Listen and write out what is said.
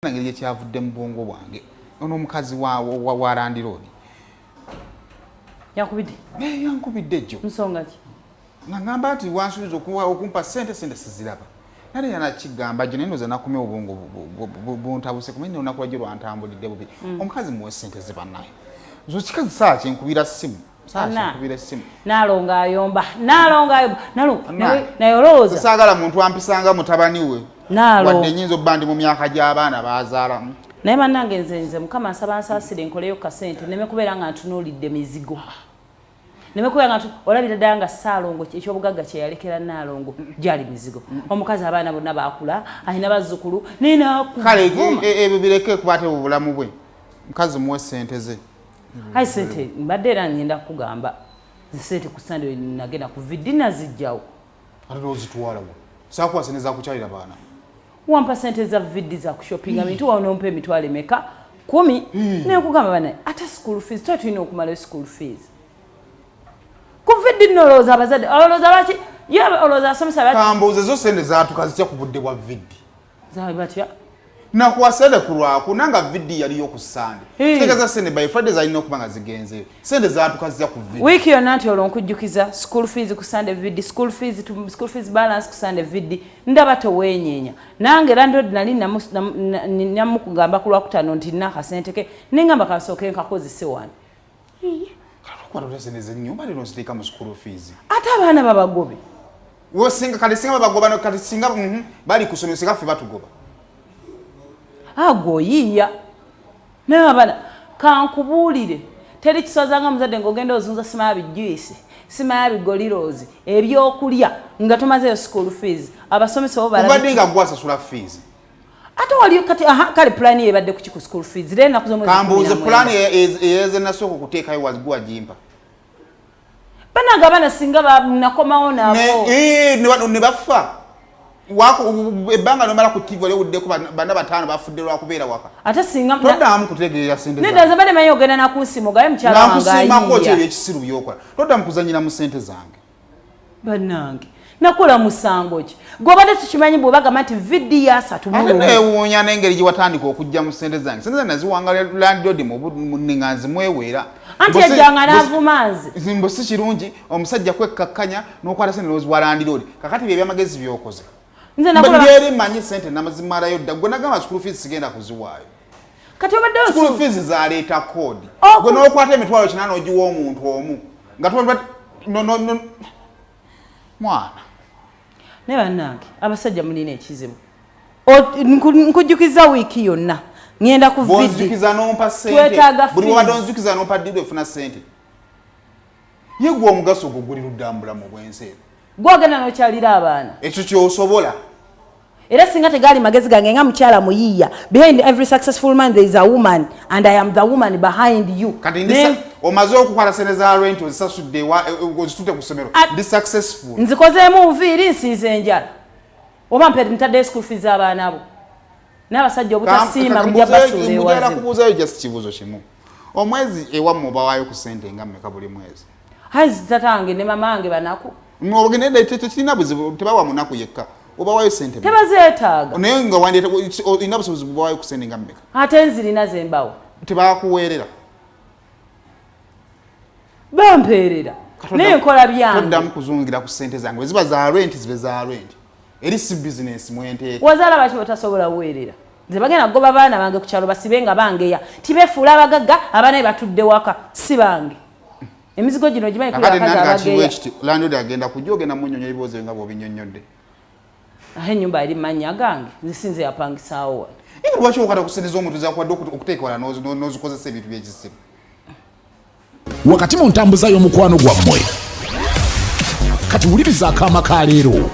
Nangeri kyavudde mu bwongo bwange ono omukazi wa landiroodi yakubidde yankubidde jjo nsonga ki ngamba nti wansuubiza okumpa ssente siziraba nale yanakigamba gye naye noza nakomya obwongo buntabuse kumenya olunaku lwajjo lwantambulidde bubi omukazi muwe ssente ze bannaye zo kikazi saa kyenkubira ssimu nalonga ayomba naye olowooza saagala muntu ampisanga mutabani we wadde nyinza obba ndi mu myaka gy'abaana bazaalamu naye bannange nze mukama nsaba nsaasire nkoleyo kasente neme kubeera nga ntunuulidde mizigo neme kubeera nga olabira ddala nga Ssaalongo ekyobugagga kye yalekera Nnaalongo gyali mizigo omukazi abaana bonna baakula alina bazzukulu kale ebyo bireke kubaate obulamu bwe mukazi muwe ssente ze ayi ssente mbadde era ngenda kukugamba ssente ku Sande nagenda ku vidi nazijjawo ate n'ozitwalawo saakuwa ssente zakukyalira baana wampa ssente za vidi za kushoppinga bintu wanompa emitwalo emeka 10 nekugamba banaye ate school fees tulina okumalayo school fees ku vidi nolowooza abazadde olowooza lwaki ye olowooza asomesa kambuuze zo ssente zatukazitya ku budde bwa vidi zawe batya nakuwasede kulwako nanga vidi yaliyo ku Sande tegeza ssente by Friday zalina okuba nga zigenzeyo ssente zatukazitya ku vidi wiiki yonna nti olwo nkujjukiza school fees ku Sande vidi school fees balance ku Sande vidi ndaba toweenyeenya nange landlord nali namukugamba ku Lwakutaano nti nina akasente ke nengamba kansooke nkakozese wano nyumba lino ziteeka mu school fees ate abaana babagobe kati singa babagoba kati singa bali ku ssomero singa ffe batugoba agoyiya naye abana kankubuulire teri kisozanga muzadde ng'ogenda ozunza simaya bijuyisi simaya bigolirozi ebyokulya nga tomazeyo school fees abasomesa bo balabadde nga gwasasula fees ate wali kati kale plan yebadde ku kiku school fees lero nakuzo mwezi kambuuze plan eyeze nasooka okuteekayo wazigwa jimpa banaga abana singa nakomawo nabo ne bafa ebbanga nomala ku TV olewuddeko bana bataano bafudde lwakubeera waka ate singa toddamu kutegeera ssente zange nenda zabade mayo ogenda nakunsimu gaye mukyala wange nakusimako ekyo ekisiru byokola toddamu kuzanyira mu ssente zange bannange nakola musango ki gwobadde tukimanyi bwebagamba nti vidi ya 3 neewuunya n'engeri gye watandika okujja mu ssente zange ssente zange naziwanga landlord nga nzimweweera anti yajjanga n'avuma nze mbo si kirungi omusajja kwekkakkanya n'okwata ssente n'oziwa landlord kakati bye byamagezi byokoze Mberi manyi ssente namazimalayo dda gwe nagamba school fees sigenda kuziwaayo kati obadde school fees zaleeta kodi gwe n'okwata emitwalo 8 ogiwa omuntu omu nga mwana ne bannange abasajja mulina ekizibu nkujjukiza wiiki yonna ngenda ku vidi bonjukiza nompa ssente buli wabadde onjukiza nompa ddido efuna ssente ye gwe omugaso gwo guli ludda mu bulamu bw'ensi gwogenda n'okyalira abaana ekyo ky'osobola era singa tegali magezi gange nga mukyala muyiiya behind every successful man there is a woman and I am the woman behind you kati omaze okukwata ssente za rent ozisasudde ozitute ku ssomero ndi successful nzikozeemu nviiri nsiize enjala oba ntadde school fees z'abaana abo n'abasajja obutasiima bujja basuula kubuuzayo just kibuuzo kimu omwezi ewammwe obawaayo ku ssente nga mmeka buli mwezi hazi tatange ne mamange banaku ogende tekirina buzibu tebawa munaku yekka obawayo ssente tebazeetaaga naye nga wandeeta olina busobozi bubawaayo ku ssente nga mmeka ate nzirina zembawo tebakuweerera bampeerera naye nkola byange toddamu kuzungira ku ssente zange bwe ziba za rent zibe za rent eri si bizinesi mwenteeka wazaala baki batasobola weerera nze bagenda kugoba baana bange ku kyalo basibe nga bangeya tibeefuula abagagga abaana batudde waka si bange emizigo gino gimanyi landlord agenda kujja ogenda munyonyo ebibuuzo nga bw'obinnyonnyodde ahe ennyumba eri mannya gange nzisinze yapangisaawo wano lwaki okata ku ssente z'omuntu zakuwadde okuteeka wala n'ozikozesa ebintu by'ekisimu wakati mu ntambuza y'omukwano gwammwe kati wuliriza akaama ka leero